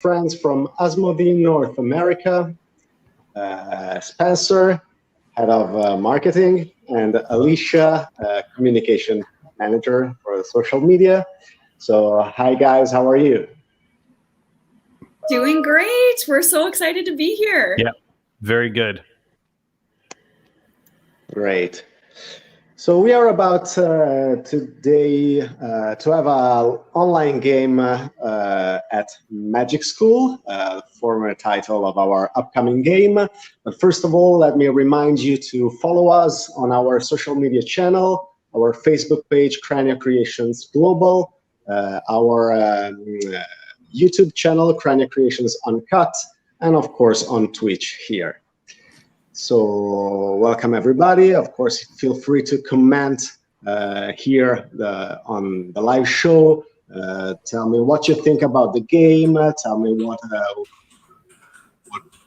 friends from Asmodee North America, Spencer, head of marketing, and Alicia, communication manager for social media. So hi guys, how are you? Doing great. We're so excited to be here. Yeah, very good. Great. So we are about today to have an online game at Magic School, former title of our upcoming game. But first of all, let me remind you to follow us on our social media channel, our Facebook page, Cranio Creations Global, our YouTube channel, Cranio Creations Uncut, and of course on Twitch here. So welcome everybody. Of course, feel free to comment here on the live show. Tell me what you think about the game. Tell me what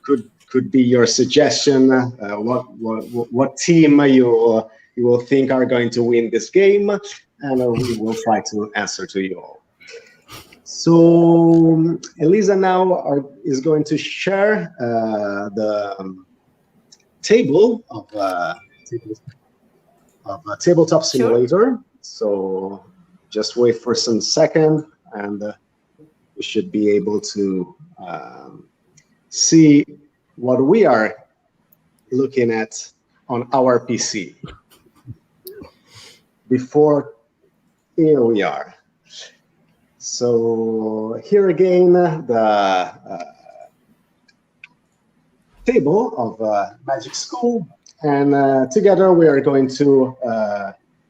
could be your suggestion. What team you will think are going to win this game, and we will try to answer to you all. So Elisa now is going to share the table of a tabletop simulator. Sure. So just wait for some second, and we should be able to see what we are looking at on our PC. Here we are. So here again, the table of Magic School, and together we are going to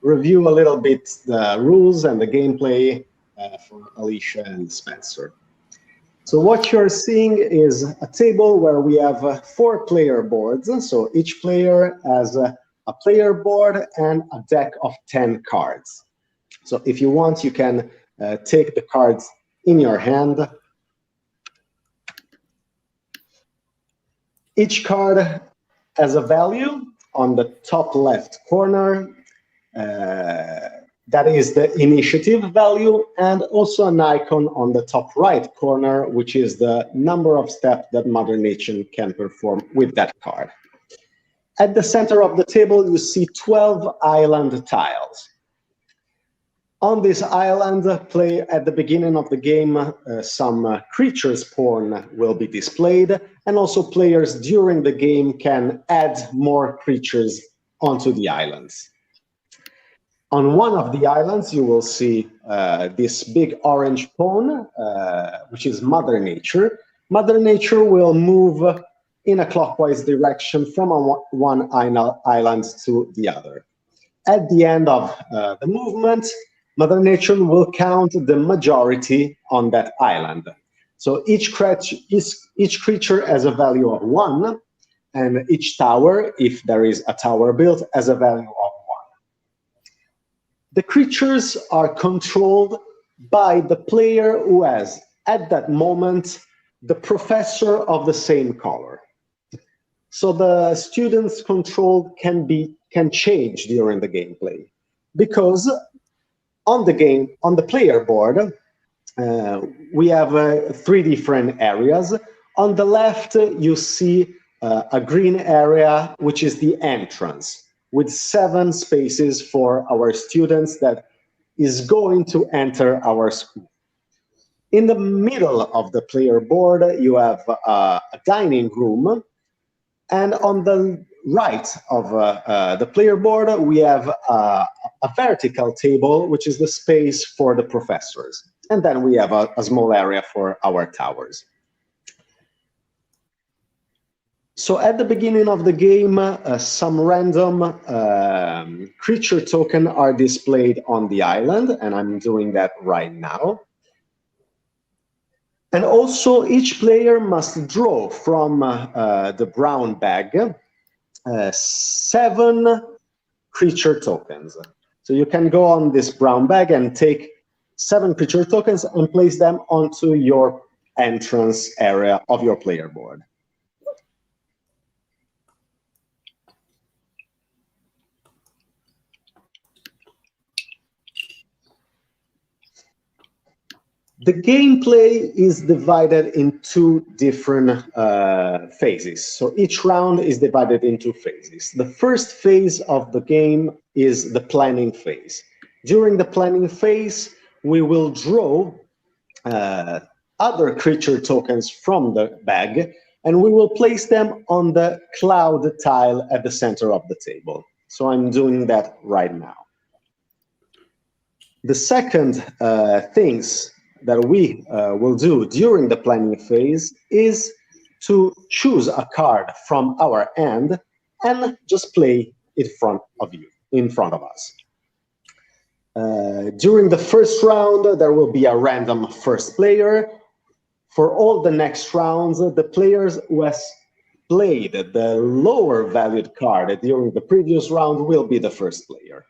review a little bit the rules and the gameplay for Alicia and Spencer. So what you're seeing is a table where we have 4 player boards. So each player has a player board and a deck of 10 cards. So if you want, you can take the cards in your hand. Each card has a value on the top left corner. That is the initiative value, and also an icon on the top right corner, which is the number of steps that Mother Nature can perform with that card. At the center of the table, you see 12 island tiles. On this island, at the beginning of the game, some creature spawn will be displayed, and also players during the game can add more creatures onto the islands. On one of the islands, you will see this big orange pawn, which is Mother Nature. Mother Nature will move in a clockwise direction from one island to the other. At the end of the movement, Mother Nature will count the majority on that island. So each creature has a value of 1, and each tower, if there is a tower built, has a value of 1. The creatures are controlled by the player who has, at that moment, the professor of the same color. So the students' control can change during the gameplay, because on the player board, we have 3 different areas. On the left, you see a green area, which is the entrance, with 7 spaces for our students that is going to enter our school. In the middle of the player board, you have a dining room, and on the right of the player board, we have a vertical table, which is the space for the professors. And then we have a small area for our towers. So at the beginning of the game, some random creature tokens are displayed on the island, and I'm doing that right now. And also, each player must draw from the brown bag 7 creature tokens. So you can go on this brown bag and take 7 creature tokens and place them onto your entrance area of your player board. The gameplay is divided in two different phases. So each round is divided into phases. The first phase of the game is the planning phase. During the planning phase, we will draw other creature tokens from the bag, and we will place them on the cloud tile at the center of the table. So I'm doing that right now. The second things that we will do during the planning phase is to choose a card from our hand and just play it in front of us. During the first round, there will be a random first player. For all the next rounds, the players who has played the lower valued card during the previous round will be the first player.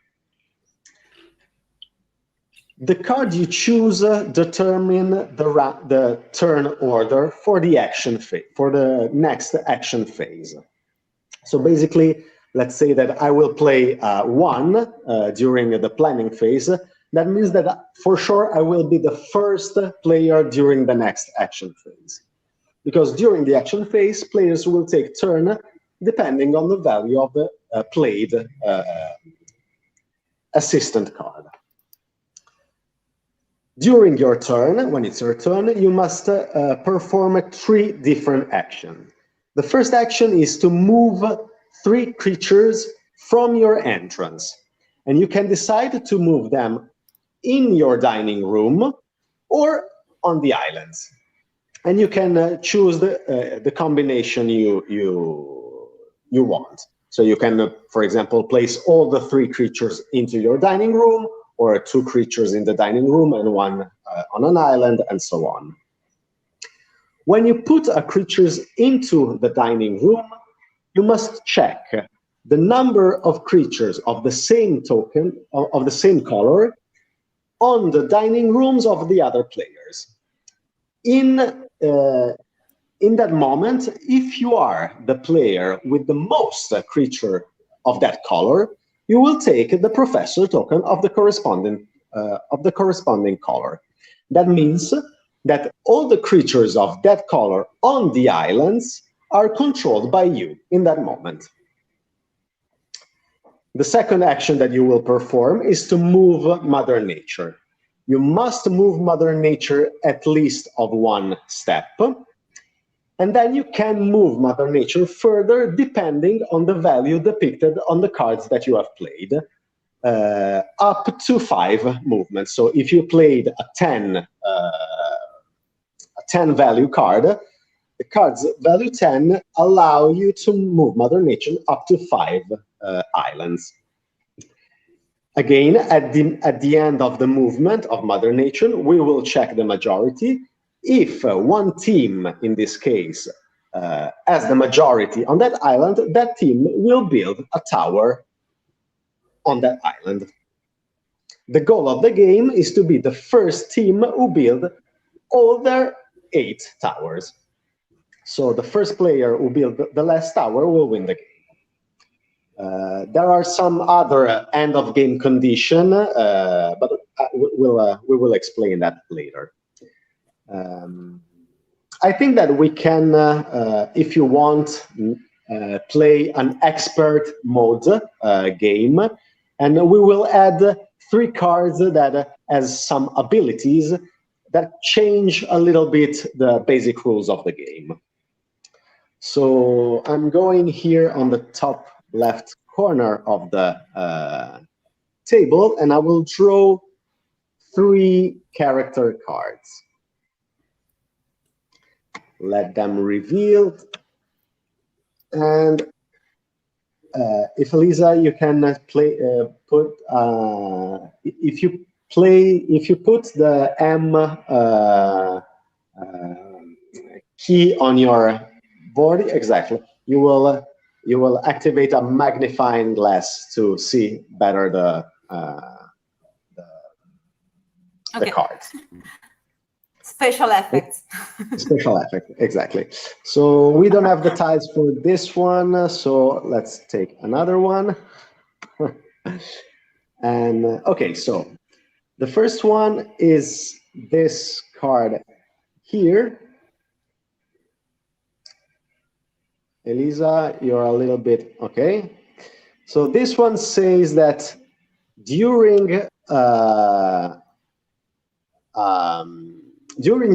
The card you choose determine the turn order for the action phase, for the next action phase. So basically, let's say that I will play 1 during the planning phase. That means that for sure I will be the first player during the next action phase. Because during the action phase, players will take turn depending on the value of the played assistant card. During your turn, when it's your turn, you must perform 3 different actions. The first action is to move 3 creatures from your entrance. And you can decide to move them in your dining room or on the islands. And you can choose the combination you want. So you can, for example, place all the 3 creatures into your dining room, or 2 creatures in the dining room and 1 on an island, and so on. When you put creatures into the dining room, you must check the number of creatures of the same token, of the same color, on the dining rooms of the other players. In that moment, if you are the player with the most creature of that color, you will take the professor token of the corresponding color. That means that all the creatures of that color on the islands are controlled by you in that moment. The second action that you will perform is to move Mother Nature. You must move Mother Nature at least of 1 step, and then you can move Mother Nature further depending on the value depicted on the cards that you have played, up to 5 movements. So if you played a 10 value card, the cards value 10 allow you to move Mother Nature up to 5 islands. Again, at the end of the movement of Mother Nature, we will check the majority. If 1 team, in this case, has the majority on that island, that team will build a tower on that island. The goal of the game is to be the first team who build all their 8 towers. So the first player who build the last tower will win the game. There are some other end of game condition, but we will explain that later. I think that we can, if you want, play an expert mode game, and we will add 3 cards that has some abilities that change a little bit the basic rules of the game. So I'm going here on the top left corner of the table, and I will draw 3 character cards. Let them reveal. And if Elisa, you can play, if you put the M key on your board, exactly, you will activate a magnifying glass to see better the cards. Special effects. Special effect, exactly. So we don't have the tiles for this one, so let's take another one. And okay, so the first one is this card here. Elisa, you're a little bit okay. So this one says that during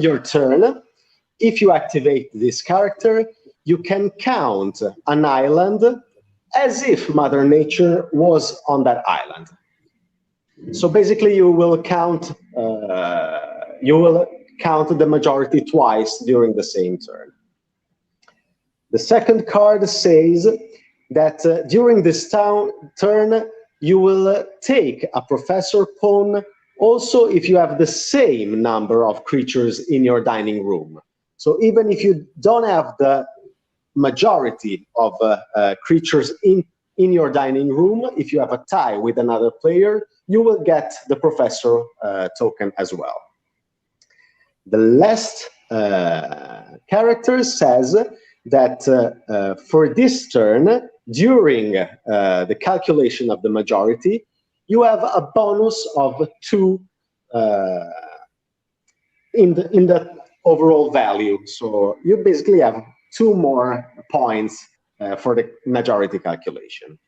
your turn, if you activate this character, you can count an island as if Mother Nature was on that island. So basically, you will count the majority twice during the same turn. The second card says that during this turn, you will take a professor pawn also if you have the same number of creatures in your dining room. So even if you don't have the majority of creatures in your dining room, if you have a tie with another player, you will get the professor token as well. The last character says that for this turn, during the calculation of the majority, you have a bonus of 2 in the overall value. So you basically have 2 more points for the majority calculation.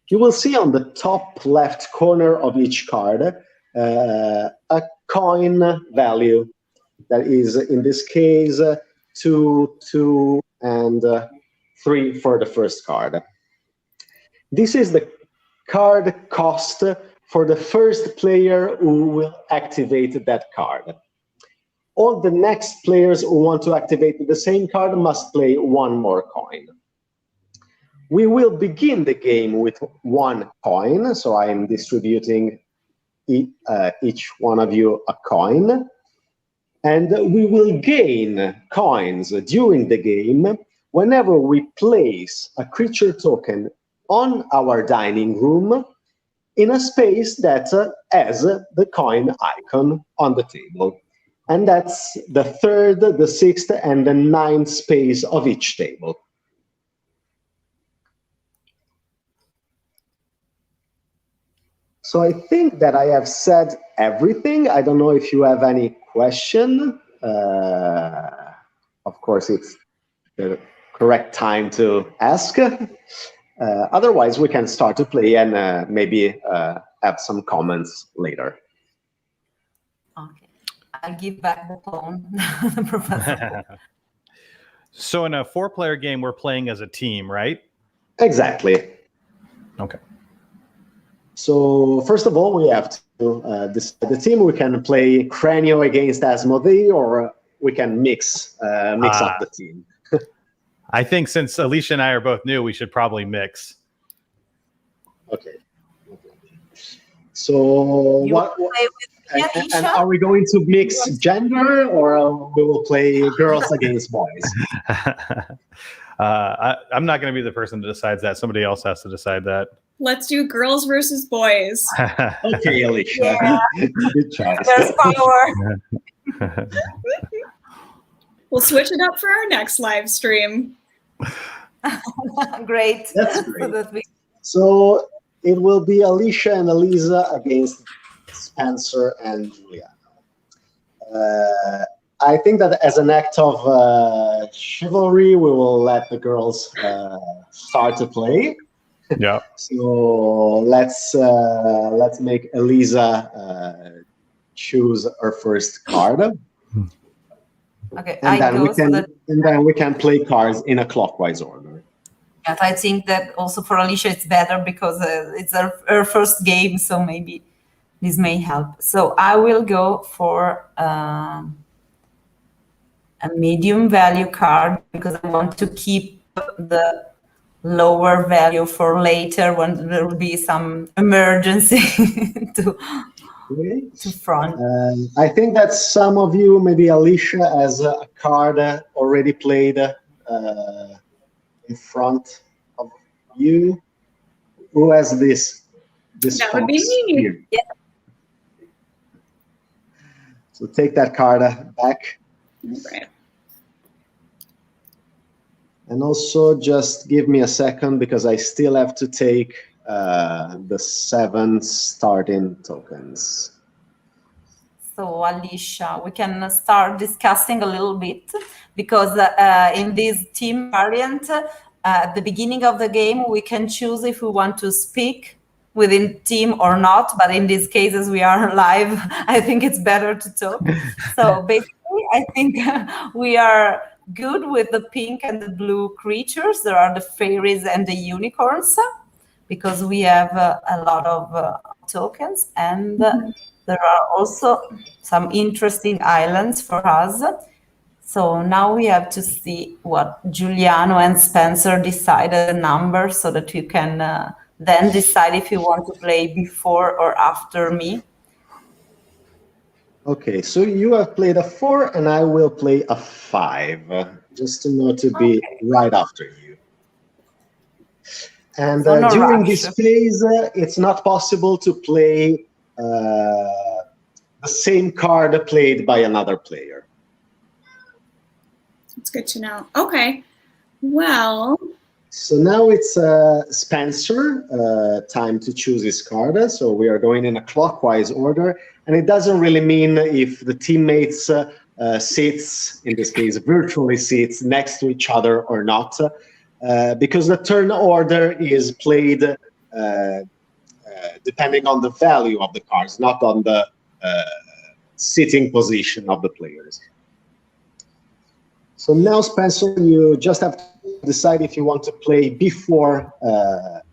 You will see on the top left corner of each card a coin value that is, in this case, 2, 2, and 3 for the first card. This is the card cost for the first player who will activate that card. All the next players who want to activate the same card must play 1 more coin. We will begin the game with 1 coin, so I am distributing each one of you a coin. And we will gain coins during the game whenever we place a creature token on our dining room in a space that has the coin icon on the table. And that's the 3rd, the 6th, and the 9th space of each table. So I think that I have said everything. I don't know if you have any question. Of course, it's the correct time to ask. Otherwise, we can start to play and maybe have some comments later. Okay, I'll give back the pawn, Professor. So in a 4-player game, we're playing as a team, right? Exactly. Okay. So first of all, we have to decide the team. We can play Cranio against Asmodee, or we can mix up the team. I think since Alicia and I are both new, we should probably mix. Okay. So and are we going to mix gender, or we will play girls against boys? I'm not going to be the person that decides that. Somebody else has to decide that. Let's do girls versus boys. Okay, Alicia. Yeah. Good choice. There's power. We'll switch it up for our next live stream. Great. That's great. So it will be Alicia and Elisa against Spencer and Juliano. I think that as an act of chivalry, we will let the girls start to play. Yeah. So let's make Elisa choose her first card. Okay, and then we can play cards in a clockwise order. Yes, I think that also for Alicia it's better because it's her first game, so maybe this may help. So I will go for a medium value card because I want to keep the lower value for later when there will be some emergency to front. I think that some of you, maybe Alicia, has a card already played in front of you. Who has this? That would be me. Here. Yeah. So take that card back. Right. And also just give me a second because I still have to take the 7 starting tokens. So Alicia, we can start discussing a little bit, because in this team variant, at the beginning of the game, we can choose if we want to speak within team or not. But in these cases, we are live. I think it's better to talk. So basically, I think we are good with the pink and the blue creatures. There are the fairies and the unicorns, because we have a lot of tokens, and there are also some interesting islands for us. So now we have to see what Giuliano and Spencer decided the number, so that you can then decide if you want to play before or after me. Okay, so you have played a 4 and I will play a 5, just to know to be right after you. And So no during rush. this phase, it's not possible to play the same card played by another player. It's good to know. Okay. Well. So now it's Spencer, time to choose his card. So we are going in a clockwise order, and it doesn't really mean if the teammates sits, in this case, virtually sits next to each other or not, because the turn order is played depending on the value of the cards, not on the sitting position of the players. So now, Spencer, you just have to decide if you want to play before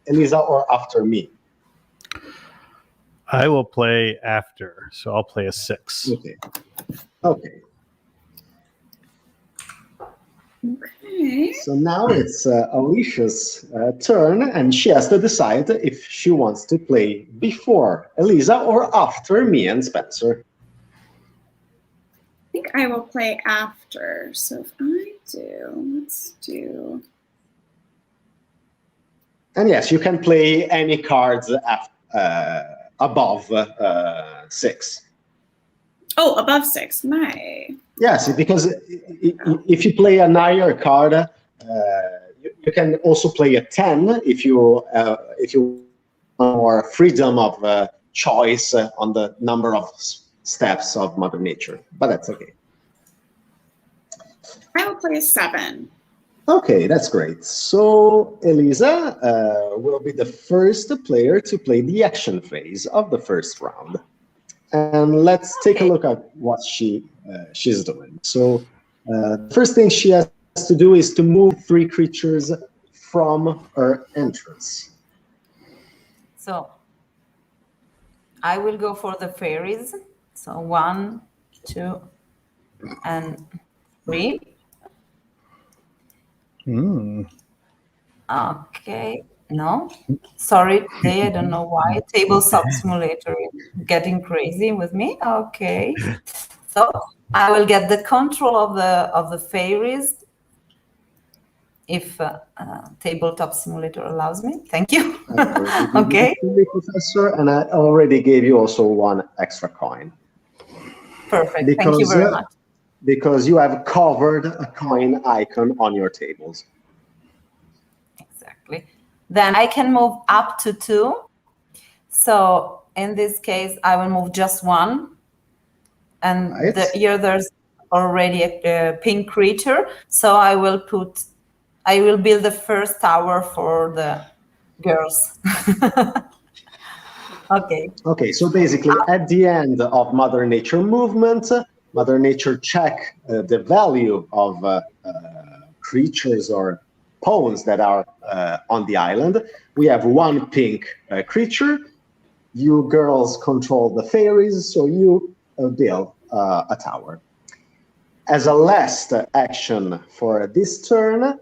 Elisa or after me. I will play after, so I'll play a 6. Okay. Okay. Okay. So now it's Alicia's turn, and she has to decide if she wants to play before Elisa or after me and Spencer. I think I will play after. So if I do, let's do. And yes, you can play any cards above 6. Oh, above 6. My. Yes, because if you play a higher card, you can also play a 10 if you want more freedom of choice on the number of steps of Mother Nature. But that's okay. I will play a 7. Okay, that's great. So Elisa will be the first player to play the action phase of the first round. And let's take a look at what she's doing. So the first thing she has to do is to move 3 creatures from her entrance. So I will go for the fairies. So 1, 2, and 3. Okay. No, sorry, today I don't know why. Tabletop Simulator is getting crazy with me. Okay, so I will get the control of the fairies if Tabletop Simulator allows me. Thank you. Okay. Professor, and I already gave you also 1 extra coin. Perfect. Thank you very much. Because you have covered a coin icon on your tables. Exactly. Then I can move up to 2. So in this case, I will move just 1. And right. Here there's already a pink creature. So I will build the first tower for the girls. Okay. Okay, so basically at the end of Mother Nature movement, Mother Nature check the value of creatures or pawns that are on the island. We have 1 pink creature. You girls control the fairies, so you build a tower. As a last action for this turn,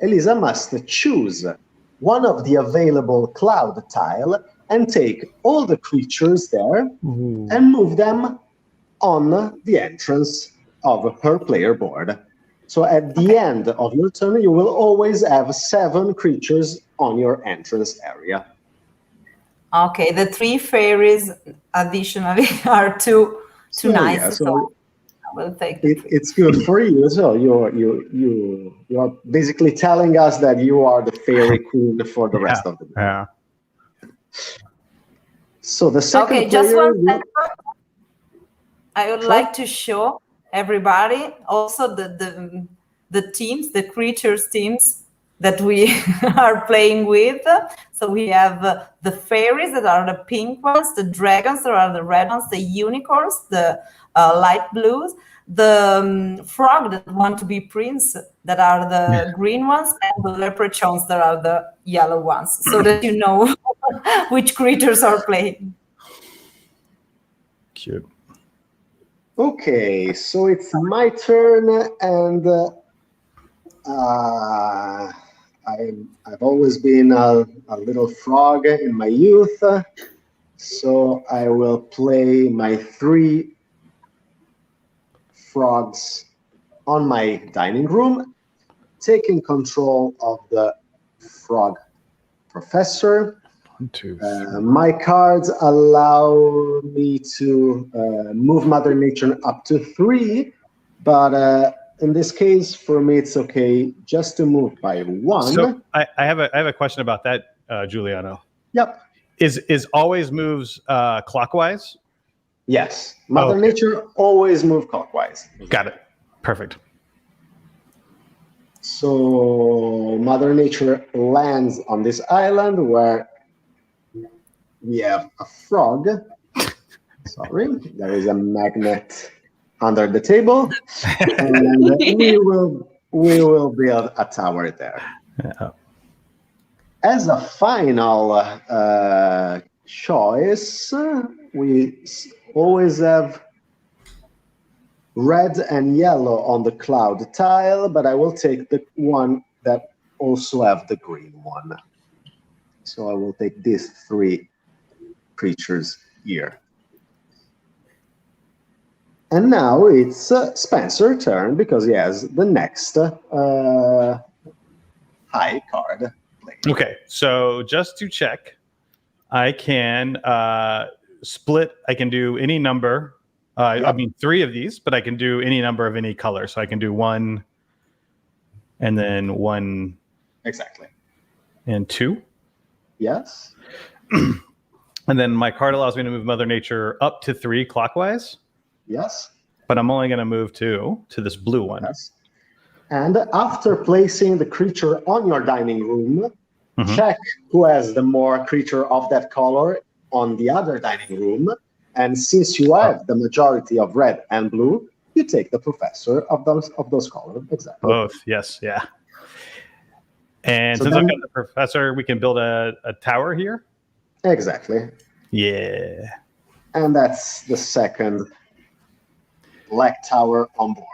Elisa must choose 1 of the available cloud tile and take all the creatures there and move them on the entrance of her player board. So at the end of your turn, you will always have 7 creatures on your entrance area. Okay, the 3 fairies additionally are too nice. Yeah, so I will take it's good for you. So you are basically telling us that you are the fairy queen for the rest of the day. Yeah. So the second okay, just player 1 second. I would like to show everybody also the teams, the creatures teams that we are playing with. So we have the fairies that are the pink ones, the dragons that are the red ones, the unicorns, the light blues, the frog that want to be prince that are the green ones, and the leprechauns that are the yellow ones, so that you know which creatures are playing. Cute. Okay, so it's my turn, and I've always been a little frog in my youth, so I will play my 3 frogs on my dining room, taking control of the frog professor. 1, 2, 3. My cards allow me to move Mother Nature up to 3, but in this case, for me, it's okay just to move by 1. So I have a question about that, Giuliano. Yep. Is always moves clockwise? Yes. Mother Nature always move clockwise. Got it. Perfect. So Mother Nature lands on this island where we have a frog. Sorry, there is a magnet under the table, and we will build a tower there. Yeah. As a final choice, we always have red and yellow on the cloud tile, but I will take the one that also have the green one. So I will take these 3 creatures here. And now it's Spencer's turn because he has the next high card played. Okay, so just to check, I can split. I can do any number. I mean 3 of these, but I can do any number of any color. So I can do 1, and then 1. Exactly. And 2. Yes. And then my card allows me to move Mother Nature up to 3 clockwise. Yes. But I'm only going to move 2 to this blue one. Yes. And after placing the creature on your dining room, check who has the more creature of that color on the other dining room. And since you have the majority of red and blue, you take the professor of those colors. Exactly. Both. Yes. Yeah. And So since then, I've got the professor, we can build a tower here. Exactly. Yeah. And that's the second black tower on board.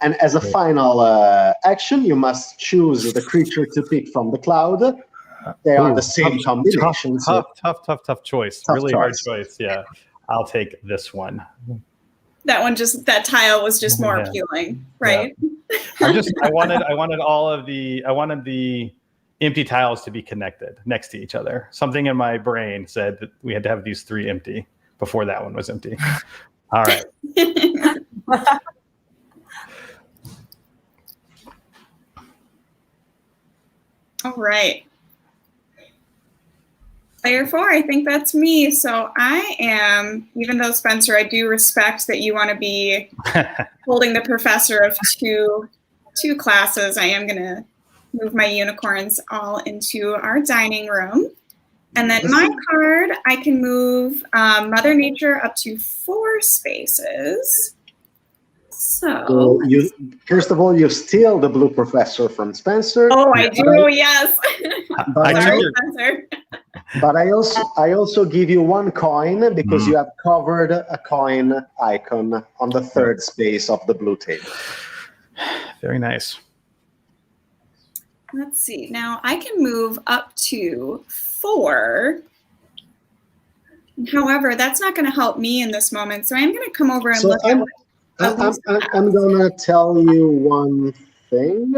And as a final action, you must choose the creature to pick from the cloud. They are the same combination. Tough choice. Really hard choice. Yeah. I'll take this one. That tile was just more appealing, right? Yeah. I wanted the empty tiles to be connected next to each other. Something in my brain said that we had to have these 3 empty before that one was empty. All right. All right. Player 4, I think that's me. So I am, even though Spencer, I do respect that you want to be holding the professor of two classes. I am going to move my unicorns all into our dining room. And then my card, I can move Mother Nature up to 4 spaces. So first of all, you steal the blue professor from Spencer. Oh, I do, yes. Sorry, Spencer. But I also give you 1 coin because you have covered a coin icon on the 3rd space of the blue table. Very nice. Let's see. Now I can move up to 4. However, that's not going to help me in this moment. So I'm going to come over and look at I'm going to tell you one thing.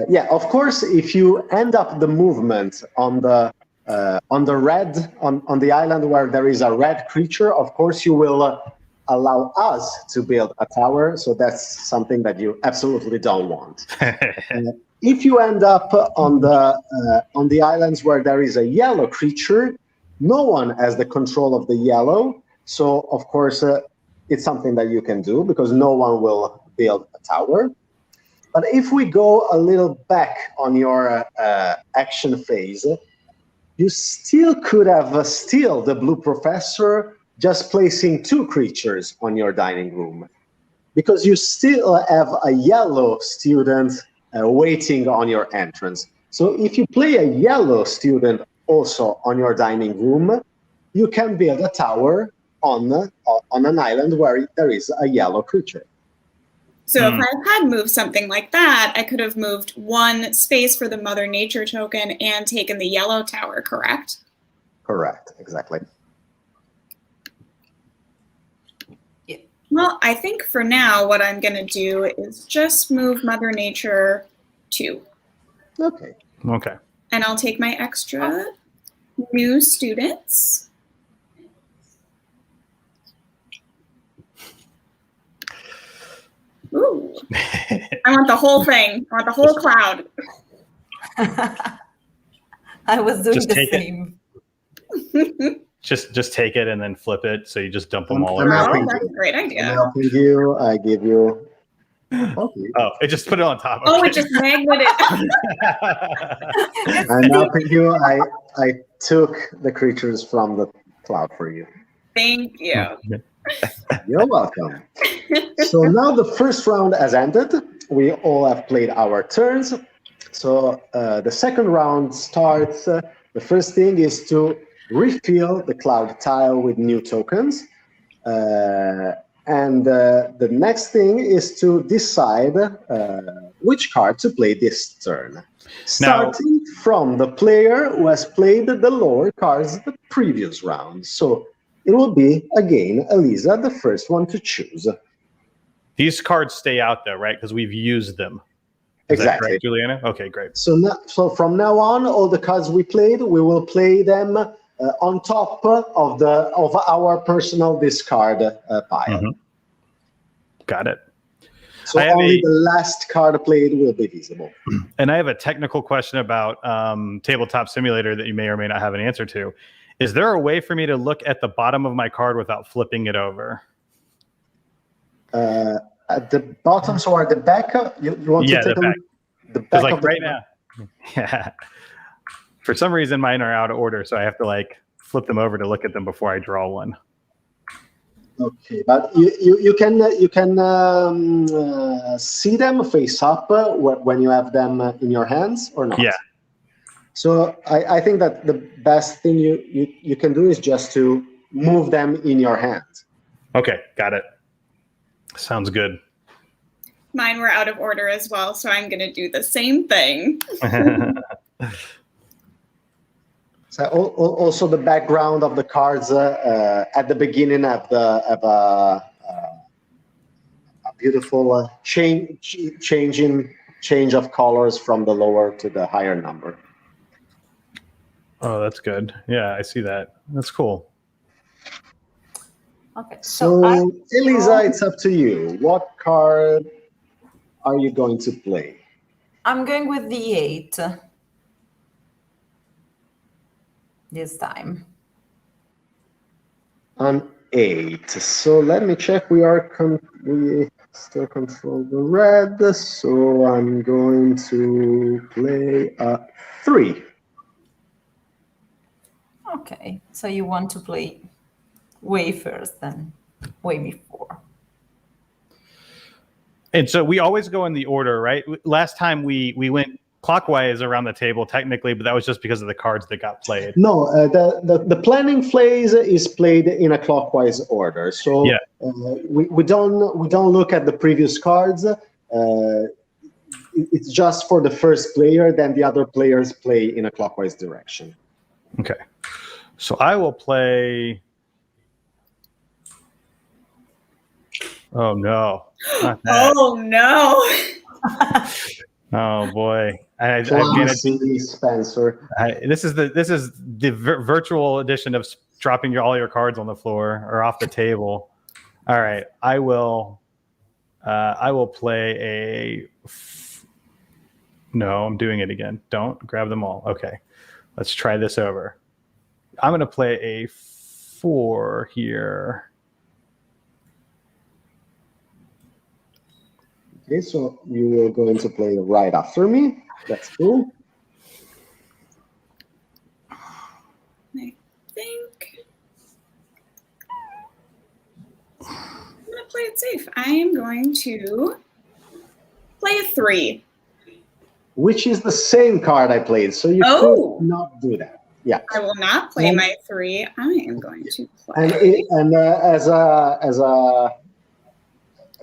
Yeah, of course, if you end up the movement on the red, on the island where there is a red creature, of course you will allow us to build a tower. So that's something that you absolutely don't want. If you end up on the islands where there is a yellow creature, no one has the control of the yellow. So, of course, it's something that you can do because no one will build a tower. But if we go a little back on your action phase, you still could have still the blue professor just placing 2 creatures on your dining room, because you still have a yellow student waiting on your entrance. So if you play a yellow student also on your dining room, you can build a tower on an island where there is a yellow creature. So if I had moved something like that, I could have moved 1 space for the Mother Nature token and taken the yellow tower, correct? Correct, exactly. Yeah. Well, I think for now, what I'm going to do is just move Mother Nature 2. Okay. Okay. And I'll take my extra new students. Ooh. I want the whole thing. I want the whole cloud. I was doing Just the take it. same. Just take it and then flip it. So you just dump them all I'm over. helping Oh, that's you. a great I'm idea. helping you. I give you. Okay. Oh, it just put it on top. Oh, Okay. it just magneted. I'm helping you. I took the creatures from the cloud for you. Thank you. You're welcome. So now the first round has ended. We all have played our turns. So the second round starts. The first thing is to refill the cloud tile with new tokens. And the next thing is to decide which card to play this turn. Starting from the player who has played the lower cards the previous round. So it will be, again, Elisa, the first one to choose. These cards stay out though, right? Because we've used them. Is Exactly. that correct, Juliana? Okay, great. So from now on, all the cards we played, we will play them on top of our personal discard pile. Got it. So only the last card played will be visible. And I have a technical question about Tabletop Simulator that you may or may not have an answer to. Is there a way for me to look at the bottom of my card without flipping it over? At the bottom, so at the back, you want to take the back like of the right card? now. Yeah. For some reason, mine are out of order, so I have to like flip them over to look at them before I draw one. Okay, but you can see them face up when you have them in your hands or not? Yeah. So I think that the best thing you can do is just to move them in your hand. Okay, got it. Sounds good. Mine were out of order as well, so I'm going to do the same thing. So also the background of the cards at the beginning have a beautiful change of colors from the lower to the higher number. Oh, that's good. Yeah, I see that. That's cool. Okay. So Elisa, it's up to you. What card are you going to play? I'm going with the 8 this time. An 8. So let me check. We still control the red. So I'm going to play a 3. Okay. So you want to play way first than way before. And so we always go in the order, right? Last time we went clockwise around the table technically, but that was just because of the cards that got played. No, the planning phase is played in a clockwise order. So yeah. we don't look at the previous cards. It's just for the first player, then the other players play in a clockwise direction. Okay. So I will play. Oh no! Not that. Oh no! Oh boy! Spencer. This is the virtual edition of dropping all your cards on the floor or off the table. All right, I will play a. No, I'm doing it again. Don't grab them all. Okay, let's try this over. I'm going to play a 4 here. Okay, so you will go into play right after me. That's cool. I think I'm going to play it safe. I am going to play a 3. Which is the same card I played, so you could not do that. Yeah. I will not play my 3. I am going to play. As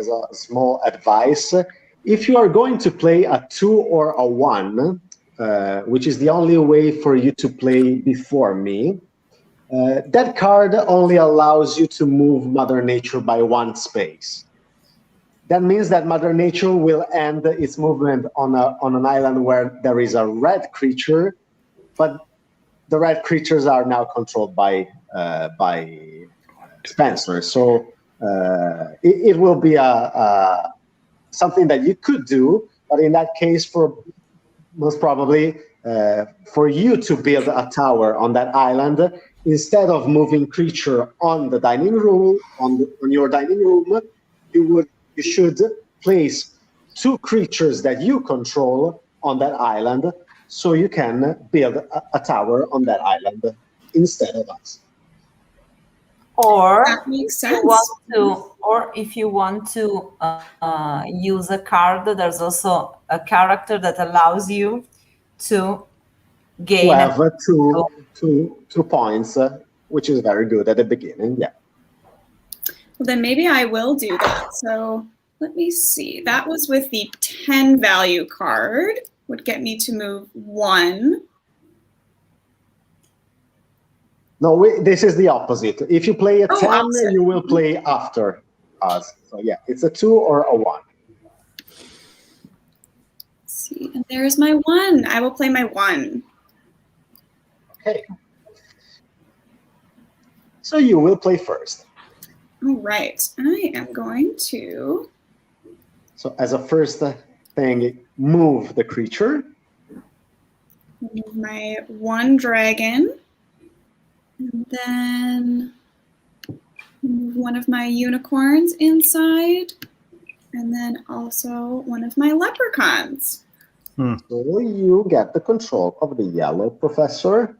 a small advice, if you are going to play a 2 or a 1, which is the only way for you to play before me, that card only allows you to move Mother Nature by 1 space. That means that Mother Nature will end its movement on an island where there is a red creature, but the red creatures are now controlled by Spencer. So it will be something that you could do, but in that case, most probably for you to build a tower on that island, instead of moving creature on the dining room, on your dining room, you should place 2 creatures that you control on that island, so you can build a tower on that island instead of us. Or That makes sense. If you want to use a card, there's also a character that allows you to gain. To have two points, which is very good at the beginning. Yeah. Well, then maybe I will do that. So let me see. That was with the 10 value card, would get me to move 1. No, this is the opposite. If you play a 10, opposite. You will play after us. So yeah, it's a 2 or a 1. Let's see, and there's my 1. I will play my 1. Okay. So you will play first. All right. I am going to... So as a first thing, move the creature. Move my 1 dragon. And then move one of my unicorns inside. And then also one of my leprechauns. So you get the control of the yellow professor.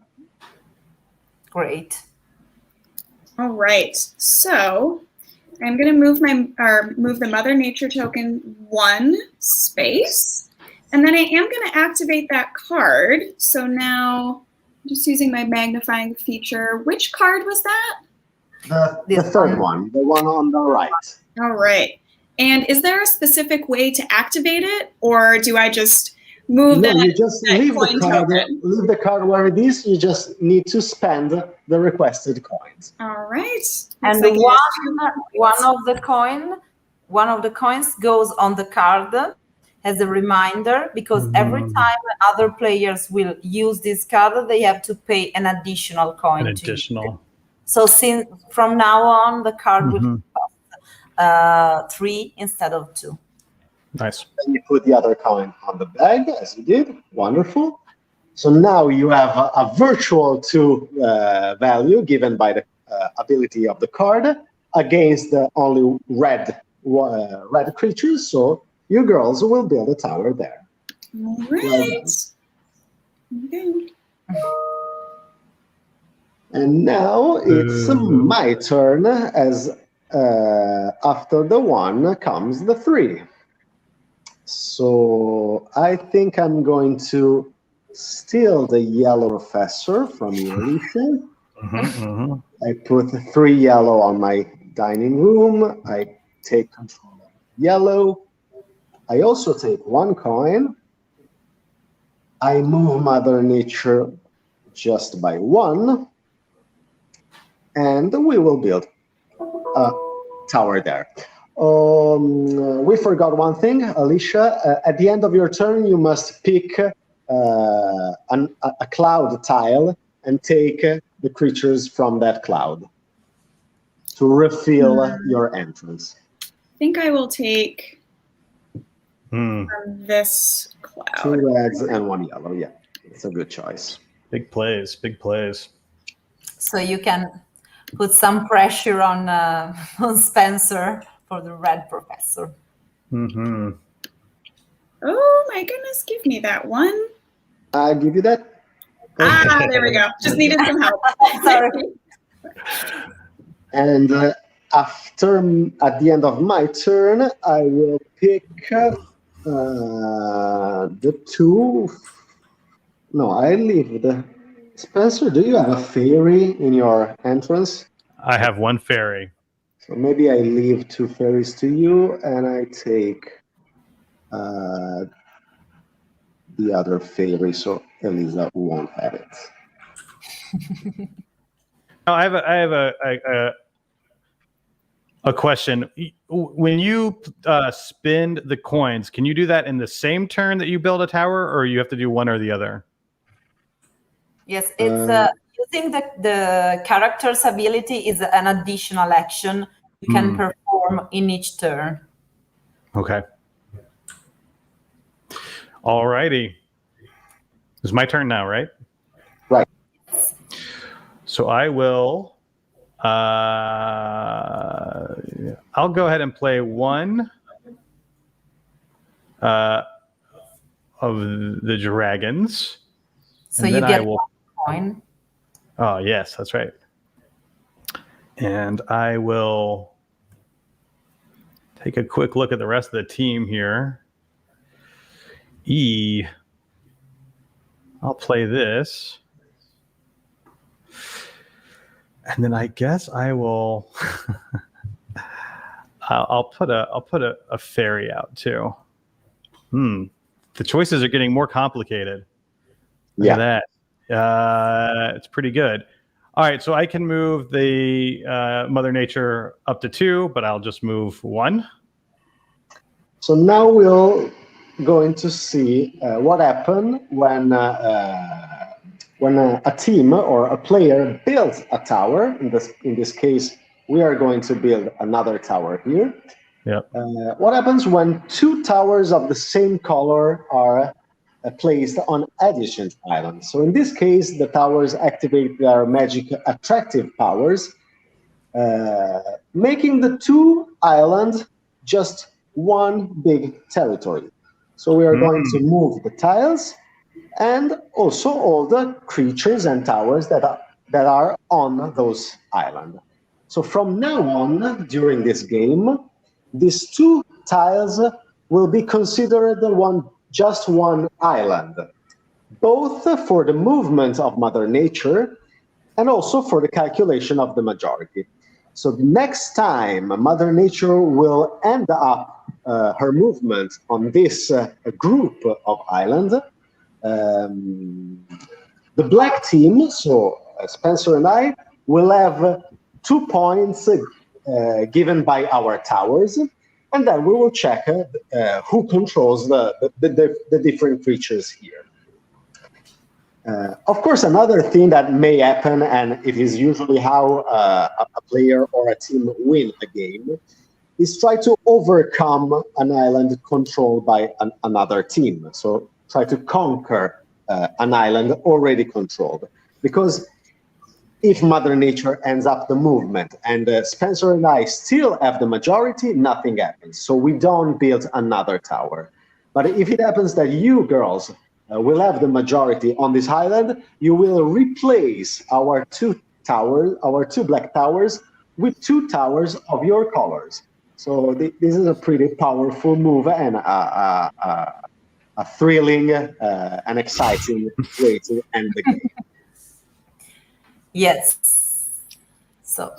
Great. All right. So I'm going to move the Mother Nature token 1 space. And then I am going to activate that card. So now I'm just using my magnifying feature. Which card was that? The third one, the one on the right. All right. And is there a specific way to activate it, or do I just move that? You just leave the card where it is. You just need to spend the requested coins. All right. And one of the coins goes on the card as a reminder, because every time other players will use this card, they have to pay an additional coin. So since from now on, the card will cost 3 instead of 2. Nice. And you put the other coin on the bag, as you did. Wonderful. So now you have a virtual 2 value given by the ability of the card against the only red creatures. So you girls will build a tower there. All right. Okay. And now it's my turn, as after the 1 comes the 3. So I think I'm going to steal the yellow professor from you, Alicia. I put 3 yellow on my dining room. I take control of yellow. I also take 1 coin. I move Mother Nature just by 1. And we will build a tower there. We forgot one thing, Alicia. At the end of your turn, you must pick a cloud tile and take the creatures from that cloud to refill your entrance. I think I will take from this cloud. 2 reds and 1 yellow. Yeah, it's a good choice. Big plays, big plays. So you can put some pressure on Spencer for the red professor. Mm-hmm. Oh my goodness, give me that one. I give you that. Ah, there we go. Just needed some help. Sorry. And at the end of my turn, I will pick the two. No, I leave the. Spencer, do you have a fairy in your entrance? I have one fairy. So maybe I leave two fairies to you, and I take the other fairy, so Elisa won't have it. Now, I have a question. When you spend the coins, can you do that in the same turn that you build a tower, or you have to do one or the other? Yes, it's using the character's ability is an additional action you can perform in each turn. Okay. All righty. It's my turn now, right? Right. So I will. I'll go ahead and play one of the dragons. So you get one coin. Oh, yes, that's right. And I will take a quick look at the rest of the team here. I'll play this. And then I guess I will I'll put a fairy out too. The choices are getting more complicated. Look at that. It's pretty good. All right, so I can move the Mother Nature up to 2, but I'll just move 1. So now we're going to see what happened when a team or a player builds a tower. In this case, we are going to build another tower here. Yep. What happens when 2 towers of the same color are placed on adjacent islands? So in this case, the towers activate their magic attractive powers, making the 2 islands just one big territory. So we are going to move the tiles and also all the creatures and towers that are on those islands. So from now on, during this game, these 2 tiles will be considered just one island, both for the movement of Mother Nature and also for the calculation of the majority. So the next time Mother Nature will end up her movement on this group of islands, the black team, so Spencer and I, will have 2 points given by our towers, and then we will check who controls the different creatures here. Of course, another thing that may happen, and it is usually how a player or a team win a game, is try to overcome an island controlled by another team. So try to conquer an island already controlled. Because if Mother Nature ends up the movement and Spencer and I still have the majority, nothing happens. So we don't build another tower. But if it happens that you girls will have the majority on this island, you will replace our 2 black towers with 2 towers of your colors. So this is a pretty powerful move and a thrilling and exciting way to end the game. Yes. So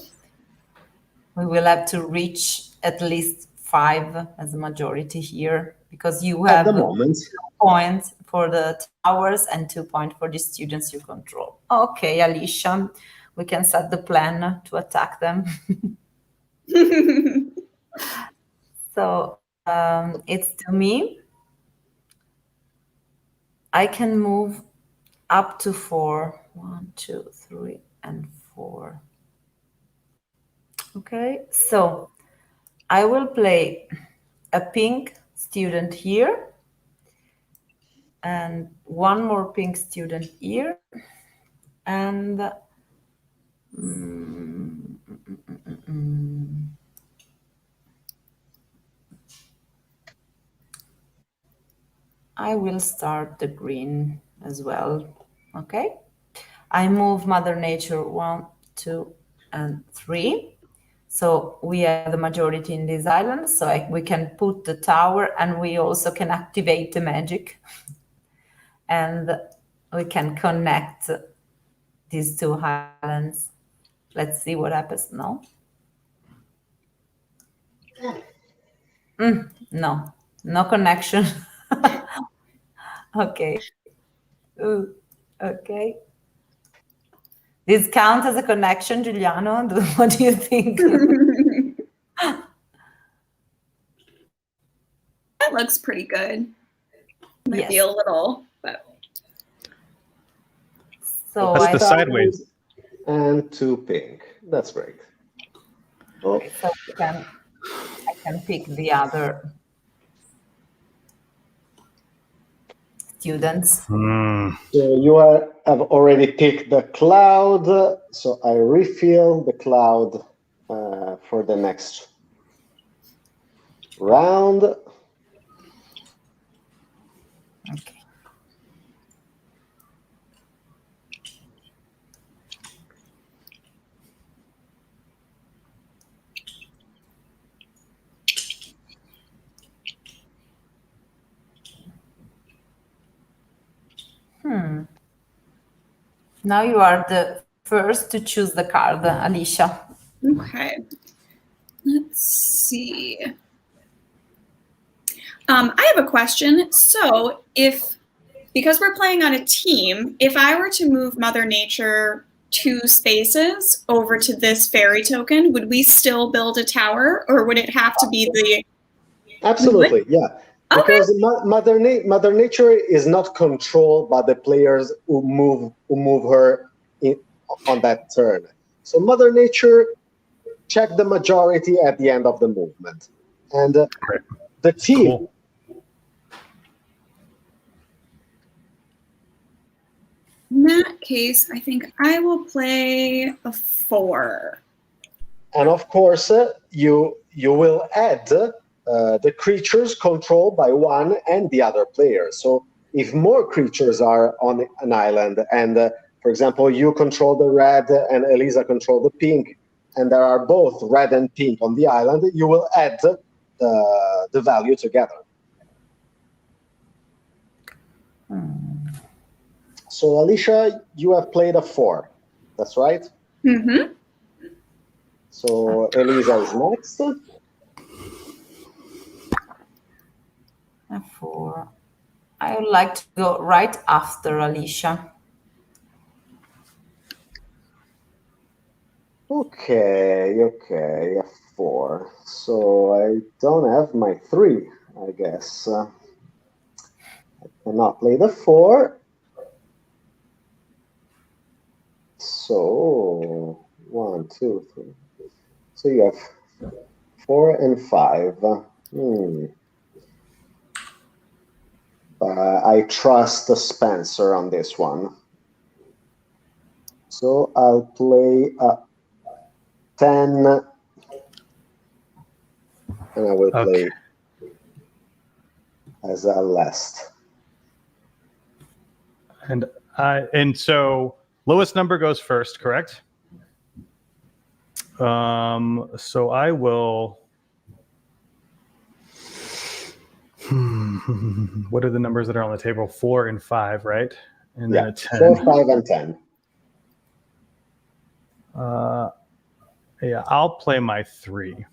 we will have to reach at least 5 as a majority here, because you have at the moment 2 points for the towers and 2 points for the students you control. Okay, Alicia, we can set the plan to attack them. So it's to me. I can move up to 4. 1, 2, 3, and 4. Okay, so I will play a pink student here and 1 more pink student here, and I will start the green as well. Okay. I move Mother Nature 1, 2, and 3. So we have the majority in this island. So we can put the tower, and we also can activate the magic. And we can connect these two islands. Let's see what happens now. No connection. Okay. Ooh, okay. This count as a connection, Giuliano? What do you think? That looks pretty good. Might be a little, but. So that's the sideways. And 2 pink. That's great. Oh. So I can pick the other students. So you have already picked the cloud. So I refill the cloud for the next round. Okay. Now you are the first to choose the card, Alicia. Okay. Let's see. I have a question. So because we're playing on a team, if I were to move Mother Nature 2 spaces over to this fairy token, would we still build a tower, or would it have to be the... Absolutely, yeah. Because Mother Nature is not controlled by the players who move her on that turn. So Mother Nature check the majority at the end of the movement, and the team. Cool. In that case, I think I will play a 4. And of course, you will add the creatures controlled by one and the other player. So if more creatures are on an island, and for example, you control the red and Elisa control the pink, and there are both red and pink on the island, you will add the value together. So Alicia, you have played a 4. That's right? Mm-hmm. So Elisa is next. A 4. I would like to go right after Alicia. Okay, a 4. So I don't have my 3, I guess. I cannot play the 4. So 1, 2, 3. So you have 4 and 5. I trust Spencer on this one. So I'll play a 10, and I will play as a last. And so lowest number goes first, correct? So I will. What are the numbers that are on the table? 4 and 5, right? And then a 10. 4, 5, and 10. Yeah, I'll play my 3.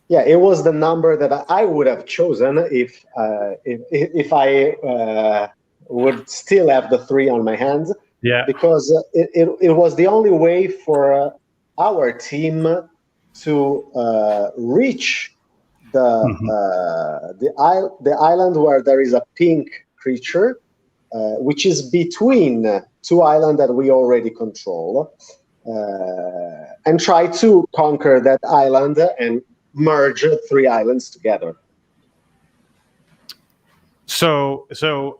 Yeah, it was the number that I would have chosen if I would still have the 3 on my hands. Yeah, because it was the only way for our team to reach the island where there is a pink creature, which is between 2 islands that we already control, and try to conquer that island and merge 3 islands together. So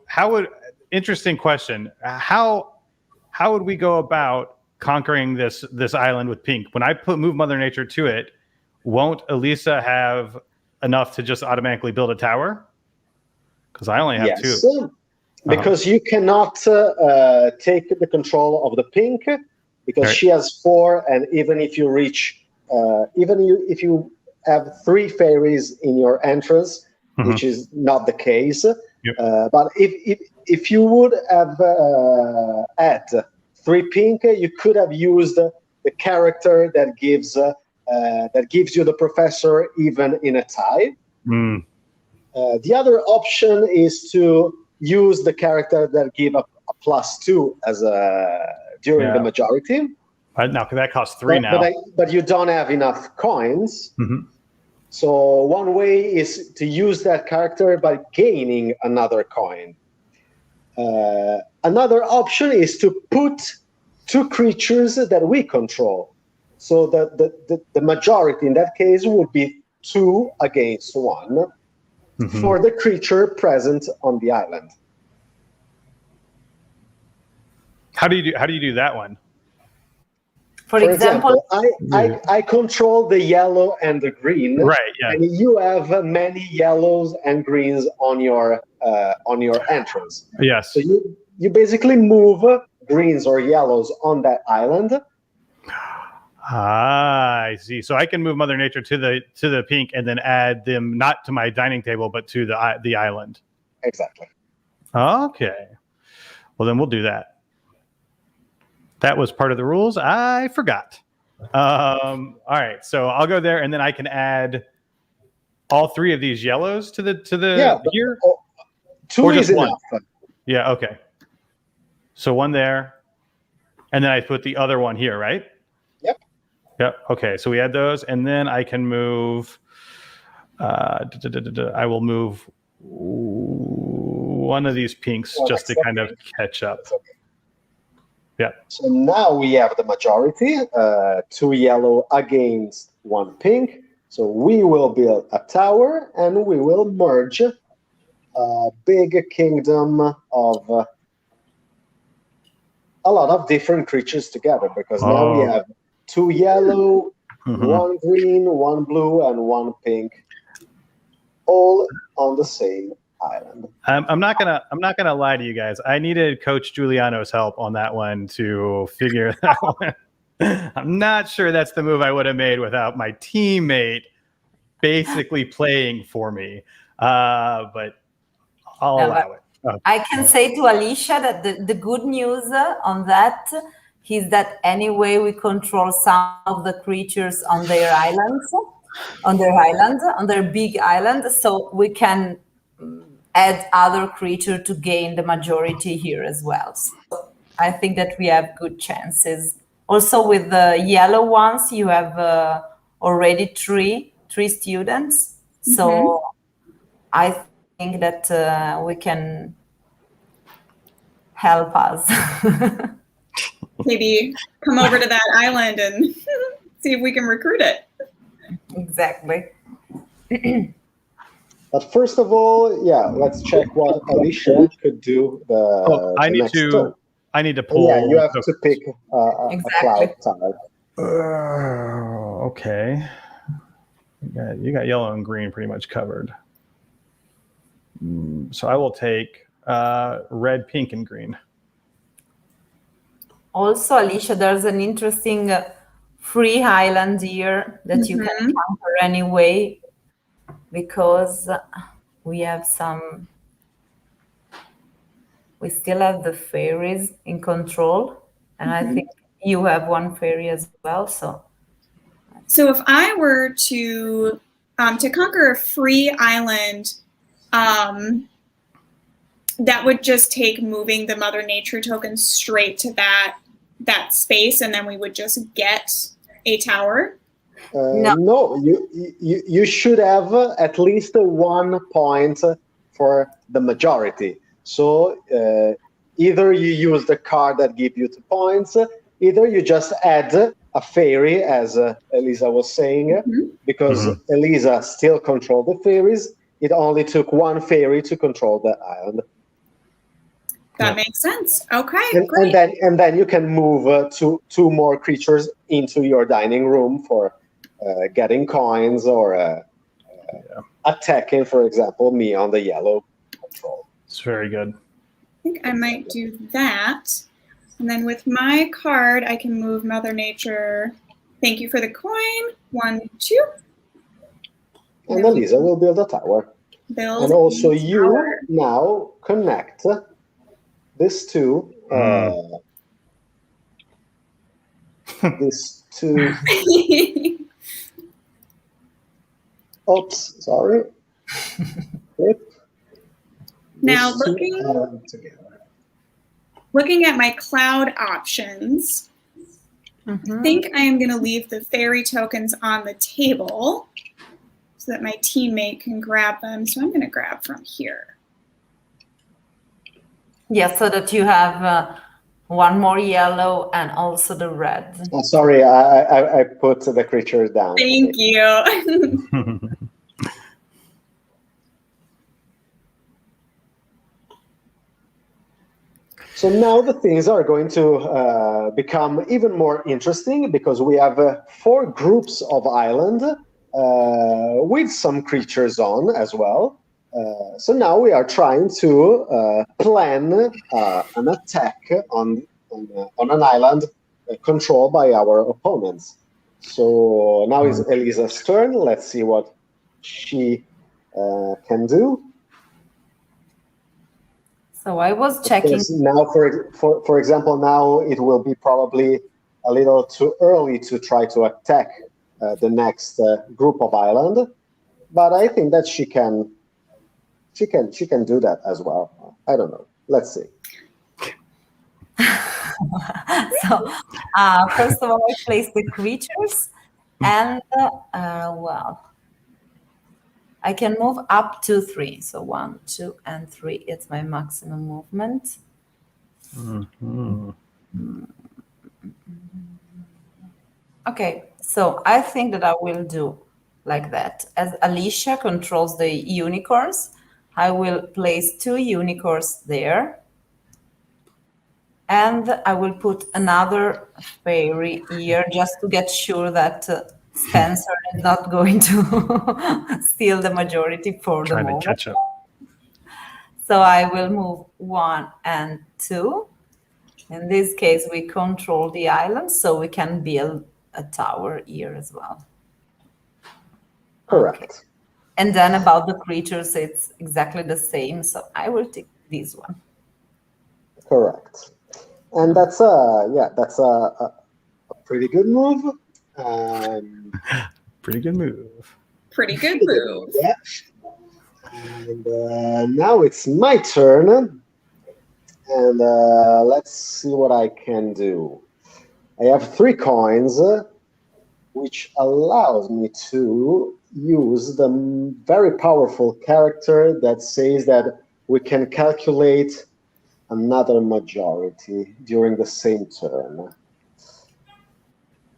how would, interesting question, how would we go about conquering this island with pink? When I move Mother Nature to it, won't Elisa have enough to just automatically build a tower? Because I only have 2. Because you cannot take the control of the pink, because she has 4, and even if you reach, if you have 3 fairies in your entrance, which is not the case, but if you would have had 3 pink, you could have used the character that gives you the professor even in a tie. The other option is to use the character that give a +2 as during the majority. No, because that costs 3 now. But you don't have enough coins. So one way is to use that character by gaining another coin. Another option is to put 2 creatures that we control. So the majority in that case would be 2 against 1 for the creature present on the island. How do you do that one? For example, I control the yellow and the green, right? Yeah, and you have many yellows and greens on your entrance. Yes. So you basically move greens or yellows on that island. I see. So I can move Mother Nature to the pink and then add them not to my dining table but to the island. Exactly. Okay. Well, then we'll do that. That was part of the rules. I forgot. All right. So I'll go there, and then I can add all 3 of these yellows to the here. 2 is enough. Yeah. Okay. So 1 there, and then I put the other one here, right? Yep. Okay. So we add those, and then I can move. I will move 1 of these pinks just to kind of catch up. Yeah. So now we have the majority, 2 yellow against 1 pink. So we will build a tower, and we will merge a big kingdom of a lot of different creatures together, because now we have 2 yellow, 1 green, 1 blue, and 1 pink, all on the same island. I'm not gonna lie to you guys. I needed Coach Giuliano's help on that one to figure that one. I'm not sure that's the move I would have made without my teammate basically playing for me. But I'll allow it. I can say to Alicia that the good news on that is that anyway we control some of the creatures on their islands, on their big island, so we can add other creature to gain the majority here as well. So I think that we have good chances. Also with the yellow ones, you have already three students. So I think that we can help us. Maybe come over to that island and see if we can recruit it. Exactly. But first of all, let's check what Alicia could do. I need to pull. Yeah, you have to pick a cloud type. Okay. You got yellow and green pretty much covered. So I will take red, pink, and green. Also, Alicia, there's an interesting free island here that you can conquer anyway, because we still have the fairies in control, and I think you have 1 fairy as well. So if I were to conquer a free island, that would just take moving the Mother Nature token straight to that space, and then we would just get a tower. No, you should have at least 1 point for the majority. So either you use the card that gives you 2 points, either you just add a fairy, as Elisa was saying, because Elisa still controlled the fairies. It only took 1 fairy to control the island. That makes sense. Okay, great. And then you can move 2 more creatures into your dining room for getting coins or attacking, for example, me on the yellow control. It's very good. I think I might do that. And then with my card, I can move Mother Nature. Thank you for the coin. 1, 2. And Elisa will build a tower. Build and also a you tower. now connect this to this to. Oops, sorry. Now looking at my cloud options, I think I am going to leave the fairy tokens on the table so that my teammate can grab them. So I'm going to grab from here. Yeah, so that you have one more yellow and also the red. Oh, sorry, I put the creatures down. Thank you. So now the things are going to become even more interesting because we have 4 groups of island with some creatures on as well. So now we are trying to plan an attack on an island controlled by our opponents. So now is Elisa's turn. Let's see what she can do. So I was checking. Now, for example, now it will be probably a little too early to try to attack the next group of island, but I think that she can do that as well. I don't know. Let's see. So first of all, I place the creatures, and well, I can move up to 3. So 1, 2, and 3. It's my maximum movement. Okay, so I think that I will do like that. As Alicia controls the unicorns, I will place 2 unicorns there. And I will put another fairy here just to get sure that Spencer is not going to steal the majority for the moment. Trying to catch up. So I will move 1 and 2. In this case, we control the island, so we can build a tower here as well. Correct. Okay. And then about the creatures, it's exactly the same. So I will take this one. Correct. And that's a pretty good move. Pretty good move. Pretty good move. Yeah. And now it's my turn. And let's see what I can do. I have 3 coins, which allows me to use the very powerful character that says that we can calculate another majority during the same turn.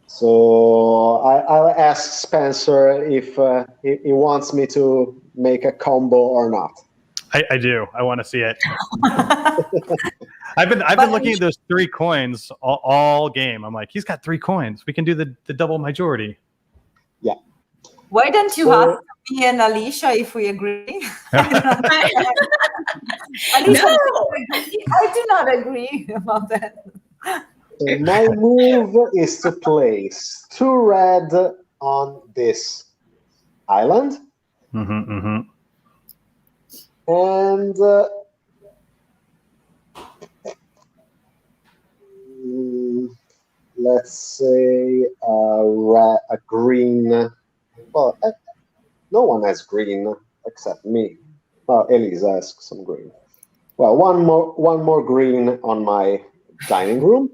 So I'll ask Spencer if he wants me to make a combo or not. I do. I want to see it. I've been looking at those 3 coins all game. I'm like, he's got 3 coins. We can do the double majority. Yeah. Why don't you ask me and Alicia if we agree? Alicia, I do not agree about that. So my move is to place 2 red on this island. And let's say a green. Well, no one has green except me. Well, Elisa has some green. Well, one more green on my dining room.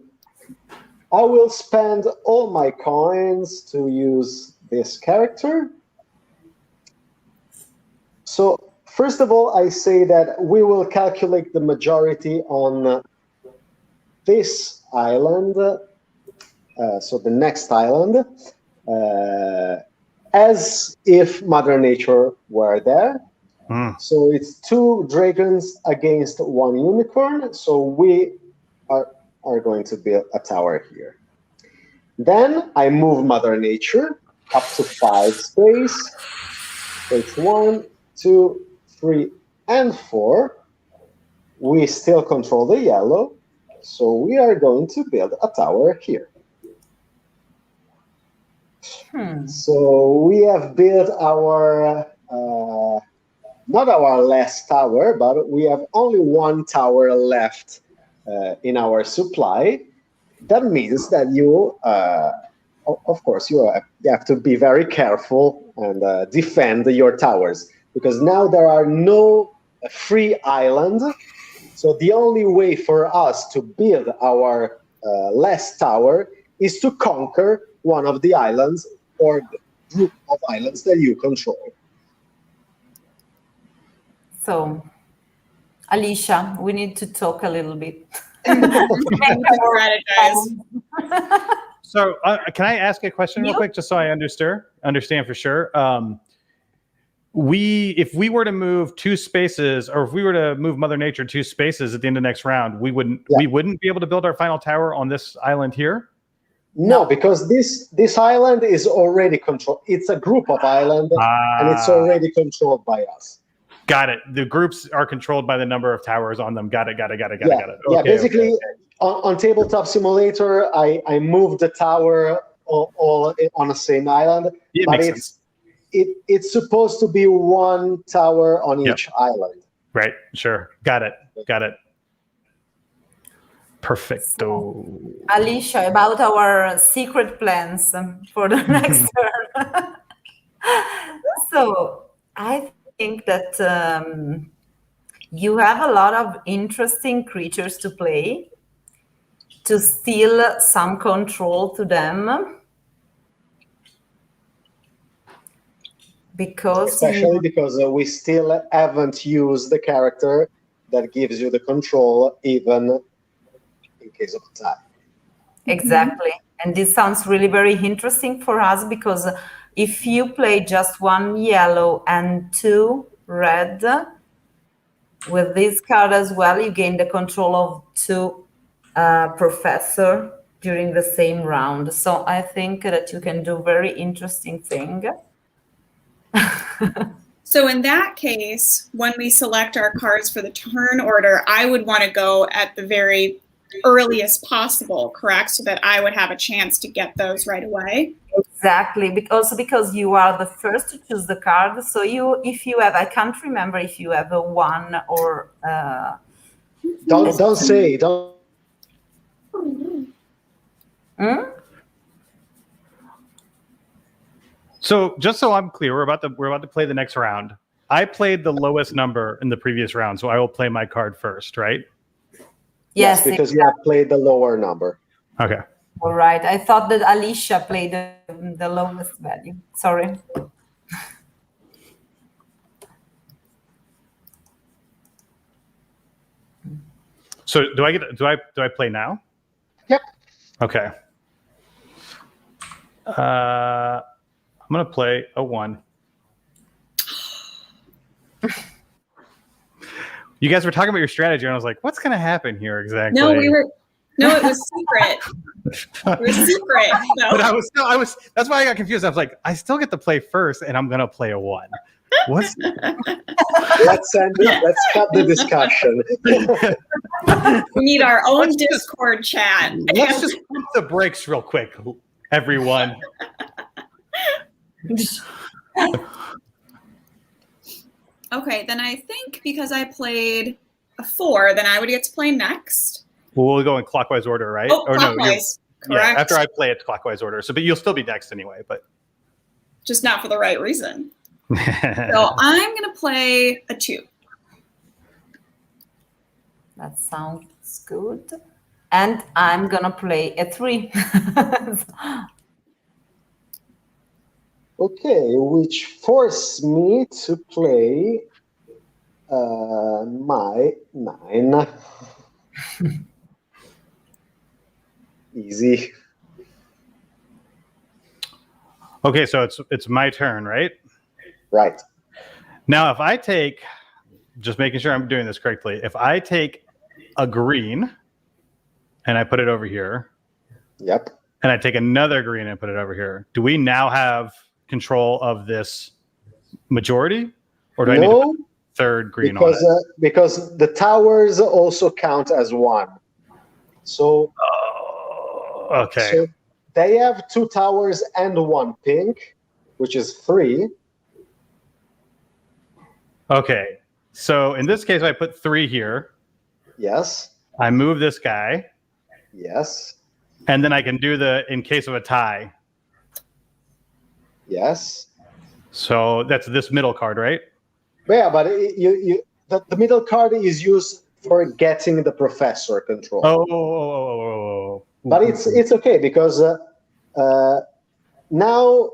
I will spend all my coins to use this character. So first of all, I say that we will calculate the majority on this island, so the next island, as if Mother Nature were there. So it's 2 dragons against 1 unicorn. So we are going to build a tower here. Then I move Mother Nature up to 5 space. It's 1, 2, 3, and 4. We still control the yellow, so we are going to build a tower here. So we have built our, not our last tower, but we have only 1 tower left in our supply. That means that you, of course, you have to be very careful and defend your towers, because now there are no free islands. So the only way for us to build our last tower is to conquer one of the islands or the group of islands that you control. So, Alicia, we need to talk a little bit. So, can I ask a question real quick, just so I understand for sure? If we were to move 2 spaces, or if we were to move Mother Nature 2 spaces at the end of next round, we wouldn't be able to build our final tower on this island here? No, because this island is already controlled. It's a group of islands, and it's already controlled by us. Got it. The groups are controlled by the number of towers on them. Got it. Okay, yeah, basically, on Tabletop Simulator, I moved the tower all on the same island, but it's supposed to be 1 tower on each island. Right. Sure. Got it. Perfecto. Alicia, about our secret plans for the next turn. So I think that you have a lot of interesting creatures to play, to steal some control to them. Especially because we still haven't used the character that gives you the control, even in case of attack. Exactly. And this sounds really very interesting for us, because if you play just 1 yellow and 2 red, with this card as well, you gain the control of 2 professor during the same round. So I think that you can do very interesting thing. So in that case, when we select our cards for the turn order, I would want to go at the very earliest possible, correct? So that I would have a chance to get those right away. Exactly. Also because you are the first to choose the card. So if you have, I can't remember if you have a 1 or don't say. So just so I'm clear, we're about to play the next round. I played the lowest number in the previous round, so I will play my card first, right? Yes, because you have played the lower number. Okay. All right. I thought that Alicia played the lowest value. Sorry. So do I play now? Yep. Okay. I'm gonna play a 1. You guys were talking about your strategy, and I was like, "What's gonna happen here exactly?" No, it was secret. It was secret. No. But I was. That's why I got confused. I was like, I still get to play first, and I'm gonna play a 1. What's? Let's cut the discussion. We need our own Discord chat. Let's just pump the brakes real quick, everyone. Okay, then I think because I played a 4, then I would get to play next. Well, we'll go in clockwise order, right? Oh, clockwise. No, correct. Yeah, after I play it clockwise order. But you'll still be next anyway. But just not for the right reason. So I'm going to play a 2. That sounds good. And I'm going to play a 3. Okay, which forced me to play my 9. Easy. Okay, so it's my turn, right? Right. Now, if I take, just making sure I'm doing this correctly, if I take a green and I put it over here. Yep. and I take another green and put it over here, do we now have control of this majority, or do I need to put third green on it? Because the towers also count as one. So, okay. So they have 2 towers and 1 pink, which is 3. Okay. So in this case, I put 3 here. Yes. I move this guy. Yes. And then I can do in case of a tie. Yes. So that's this middle card, right? Yeah, but the middle card is used for getting the professor control. Oh. But it's okay, because now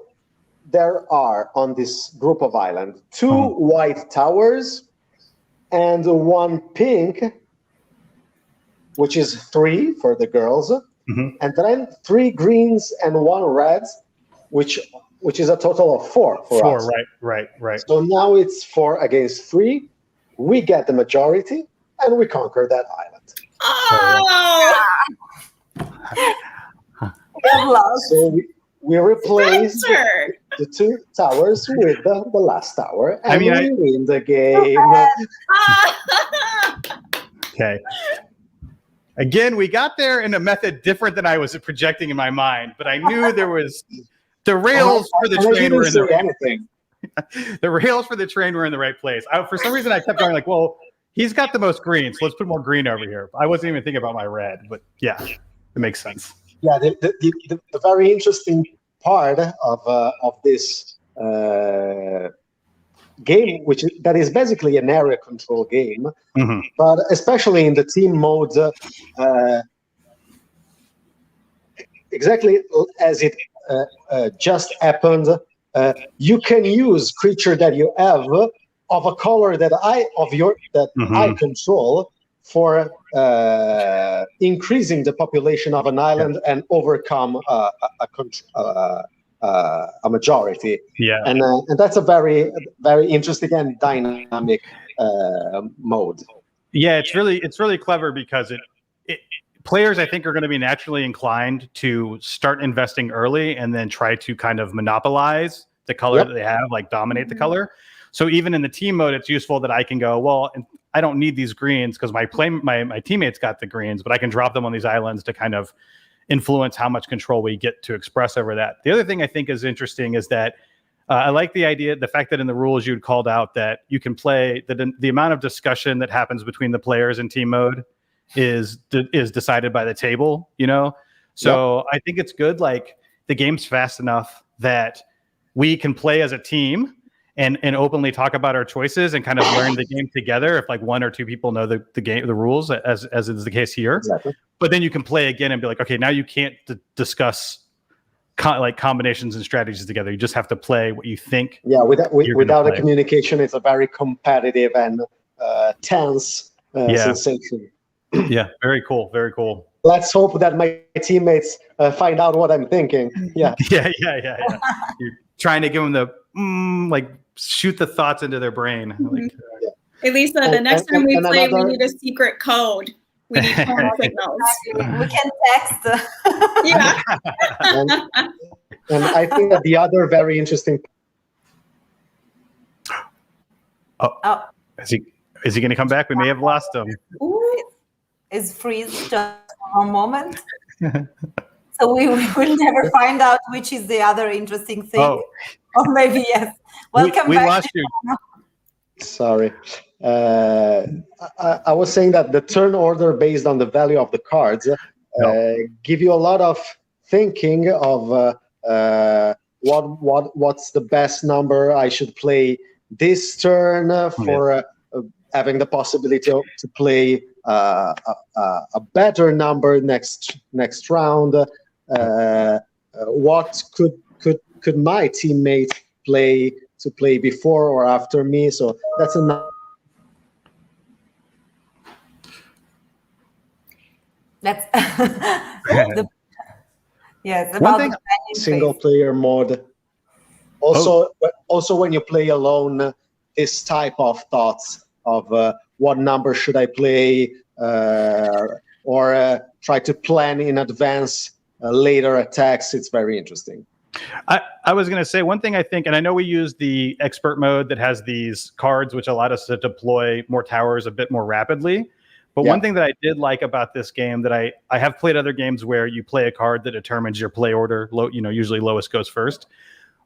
there are on this group of island 2 white towers and 1 pink, which is 3 for the girls, and then 3 greens and 1 red, which is a total of 4 for us. Right. So now it's 4 against 3. We get the majority, and we conquer that island. Oh! So we replace the 2 towers with the last tower, and we win the game. Okay. Again, we got there in a method different than I was projecting in my mind, but I knew there was the rails for the train were in the rails for the train were in the right place. For some reason, I kept going like, well, he's got the most green, so let's put more green over here. I wasn't even thinking about my red, but yeah, it makes sense. Yeah, the very interesting part of this game, that is basically an area control game, but especially in the team mode, exactly as it just happened, you can use creature that you have of a color that I control for increasing the population of an island and overcome a majority. Yeah, and that's a very, very interesting and dynamic mode. Yeah, it's really clever because players, I think, are going to be naturally inclined to start investing early and then try to kind of monopolize the color that they have, like dominate the color. So even in the team mode, it's useful that I can go, well, I don't need these greens because my teammates got the greens, but I can drop them on these islands to kind of influence how much control we get to express over that. The other thing I think is interesting is that I like the fact that in the rules you'd called out that you can play the amount of discussion that happens between the players in team mode is decided by the table, So I think it's good. Like the game's fast enough that we can play as a team and openly talk about our choices and kind of learn the game together. If like 1 or 2 people know the rules, as is the case here, exactly. But then you can play again and be like, okay, now you can't discuss combinations and strategies together. You just have to play what you think. Yeah, without a communication, it's a very competitive and tense sensation. Yeah, very cool, very cool. Let's hope that my teammates find out what I'm thinking. Yeah. Yeah. You're trying to give them the shoot the thoughts into their brain. Elisa, the next time we play, we need a secret code. We need phone signals. We can text. Yeah. and I think that the other very interesting. Is he going to come back? We may have lost him. Ooh. Is freeze just for a moment? So we will never find out which is the other interesting thing. Oh. Or maybe yes. Welcome we back. Lost you. Sorry. I was saying that the turn order based on the value of the cards give you a lot of thinking of what's the best number I should play this turn for having the possibility to play a better number next round. What could my teammate play before or after me? So that's enough. That's yes. One thing, single player mode. Also, when you play alone, this type of thoughts of what number should I play, or try to plan in advance later attacks. It's very interesting. I was going to say one thing I think, and I know we use the expert mode that has these cards, which allowed us to deploy more towers a bit more rapidly. But one thing that I did like about this game that I have played other games where you play a card that determines your play order, usually lowest goes first.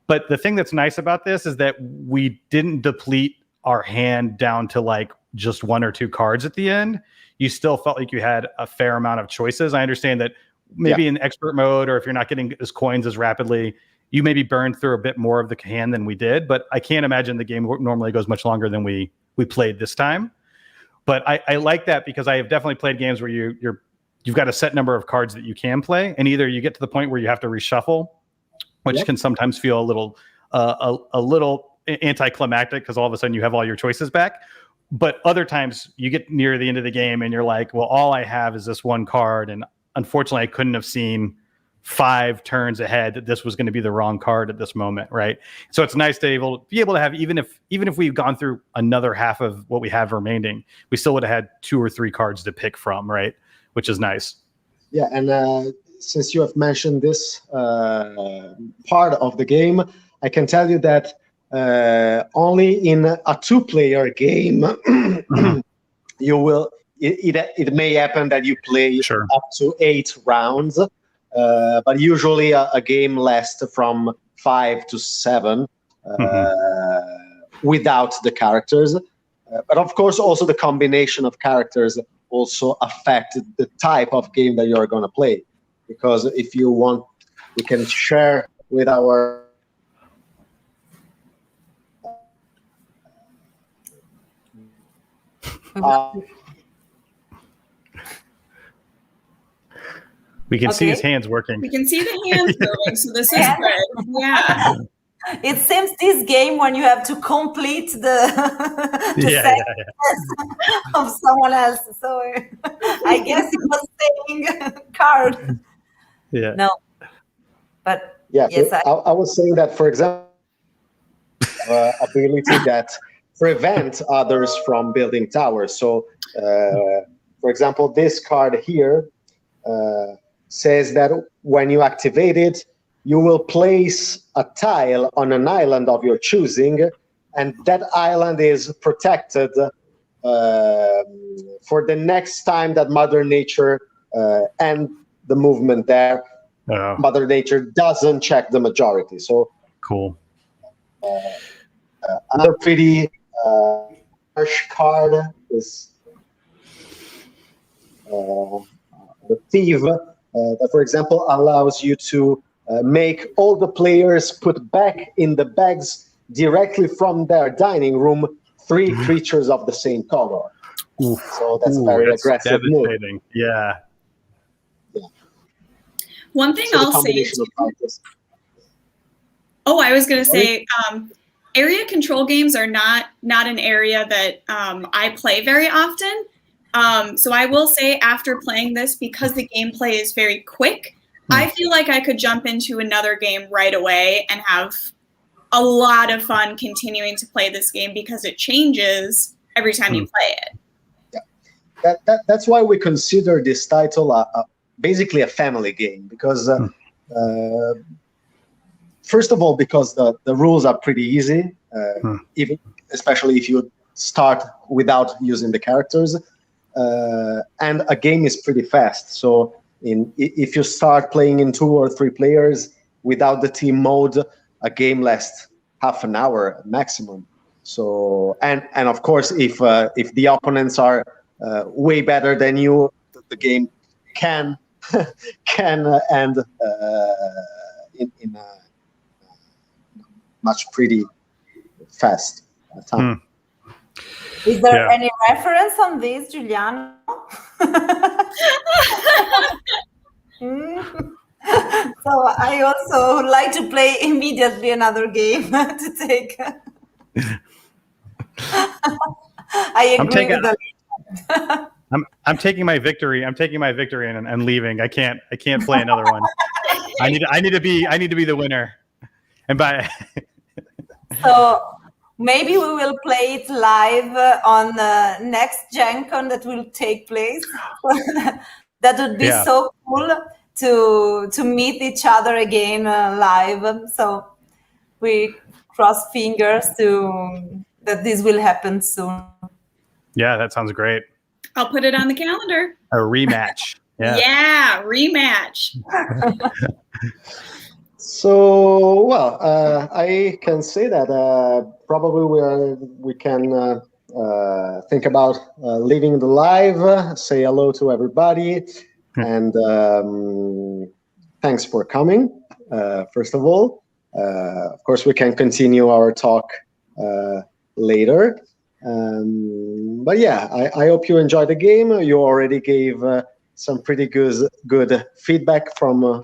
But the thing that's nice about this is that we didn't deplete our hand down to like just one or two cards at the end. You still felt like you had a fair amount of choices. I understand that maybe in expert mode, or if you're not getting as coins as rapidly, you maybe burned through a bit more of the hand than we did. But I can't imagine the game normally goes much longer than we played this time. But I like that because I have definitely played games where you've got a set number of cards that you can play, and either you get to the point where you have to reshuffle, which can sometimes feel a little anticlimactic because all of a sudden you have all your choices back. But other times you get near the end of the game and you're like, well, all I have is this one card, and unfortunately, I couldn't have seen 5 turns ahead that this was going to be the wrong card at this moment, right? So it's nice to be able to have, even if we've gone through another half of what we have remaining, we still would have had 2 or 3 cards to pick from, right? Which is nice. Yeah, and since you have mentioned this part of the game, I can tell you that only in a 2-player game, you will. It may happen that you play up to 8 rounds, but usually a game lasts from 5 to 7 without the characters. But of course, also the combination of characters also affect the type of game that you're going to play. Because if you want, we can share with our we can see his hands working. We can see the hands moving, so this is good. Yeah. It seems this game when you have to complete the of someone else. So I guess it was saying card. Yeah. No. But yeah, yes, I was saying that, for example, ability that prevent others from building towers. So, for example, this card here says that when you activate it, you will place a tile on an island of your choosing, and that island is protected for the next time that Mother Nature and the movement there. Mother Nature doesn't check the majority. So cool. Another pretty harsh card is the Thief, that, for example, allows you to make all the players put back in the bags directly from their dining room 3 creatures of the same color. So that's very aggressive move. Yeah. One thing I'll say. I was going to say, area control games are not an area that I play very often. So I will say, after playing this, because the gameplay is very quick, I feel like I could jump into another game right away and have a lot of fun continuing to play this game because it changes every time you play it. Yeah. That's why we consider this title basically a family game, because first of all, because the rules are pretty easy, especially if you start without using the characters, and a game is pretty fast. So if you start playing in 2 or 3 players without the team mode, a game lasts half an hour maximum. So and of course, if the opponents are way better than you, the game can end in a much pretty fast time. Is there any reference on this, Giuliano? So I also would like to play immediately another game to take. I agree with that. I'm taking my victory. I'm taking my victory and leaving. I can't play another one. I need to be the winner. And by so maybe we will play it live on the next Gen Con that will take place. That would be so cool to meet each other again live. So we cross fingers that this will happen soon. Yeah, that sounds great. I'll put it on the calendar. A rematch. Yeah. Yeah, rematch. So, well, I can say that probably we can think about leaving the live, say hello to everybody, and thanks for coming, first of all. Of course, we can continue our talk later. But yeah, I hope you enjoyed the game. You already gave some pretty good feedback from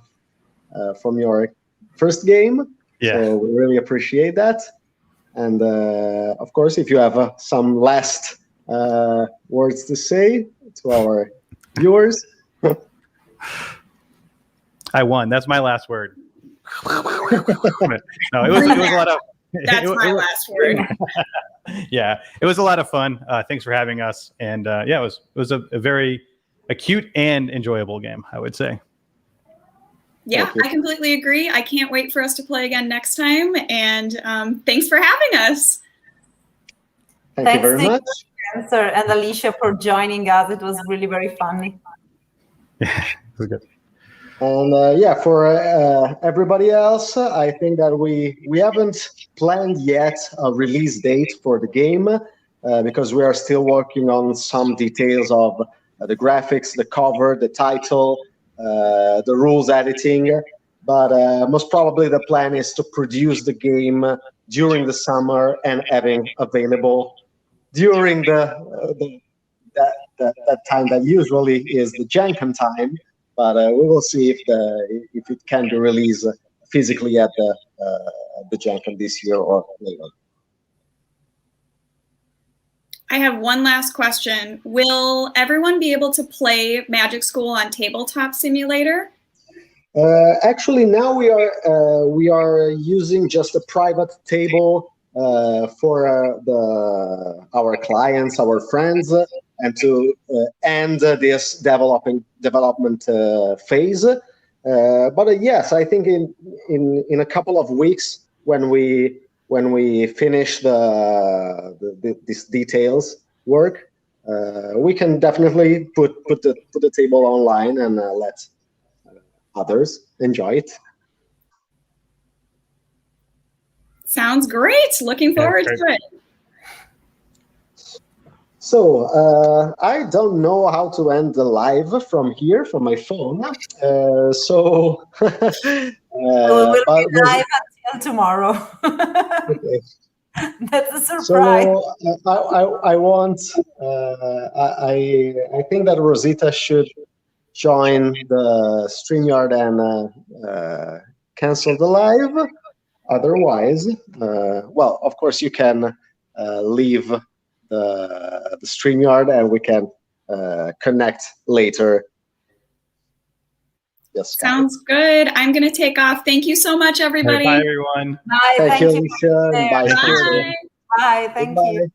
your first game. Yeah. So we really appreciate that. And of course, if you have some last words to say to our viewers. I won. That's my last word. No, it was a lot of. That's my last word. Yeah, it was a lot of fun. Thanks for having us. And yeah, it was a very acute and enjoyable game, I would say. Yeah, I completely agree. I can't wait for us to play again next time. And thanks for having us. Thank you very much. Spencer and Alicia for joining us. It was really very funny. Yeah, it was good. And yeah, for everybody else, I think that we haven't planned yet a release date for the game because we are still working on some details of the graphics, the cover, the title, the rules editing. But most probably the plan is to produce the game during the summer and having available during that time that usually is the Jenkin time. But we will see if it can be released physically at the Jenkin this year or later. I have one last question. Will everyone be able to play Magic School on Tabletop Simulator? Actually, now we are using just a private table for our clients, our friends, and to end this development phase. But yes, I think in a couple of weeks when we finish this details work, we can definitely put the table online and let others enjoy it. Sounds great. Looking forward to it. So I don't know how to end the live from here, from my phone. So we'll be live until tomorrow. Okay. That's a surprise. So I want. I think that Rosita should join the StreamYard and cancel the live. Otherwise, well, of course, you can leave the StreamYard and we can connect later. Yes. Sounds good. I'm going to take off. Thank you so much, everybody. Bye, everyone. Bye. Thank you, you. Alicia. Bye. Bye. Bye. Thank you.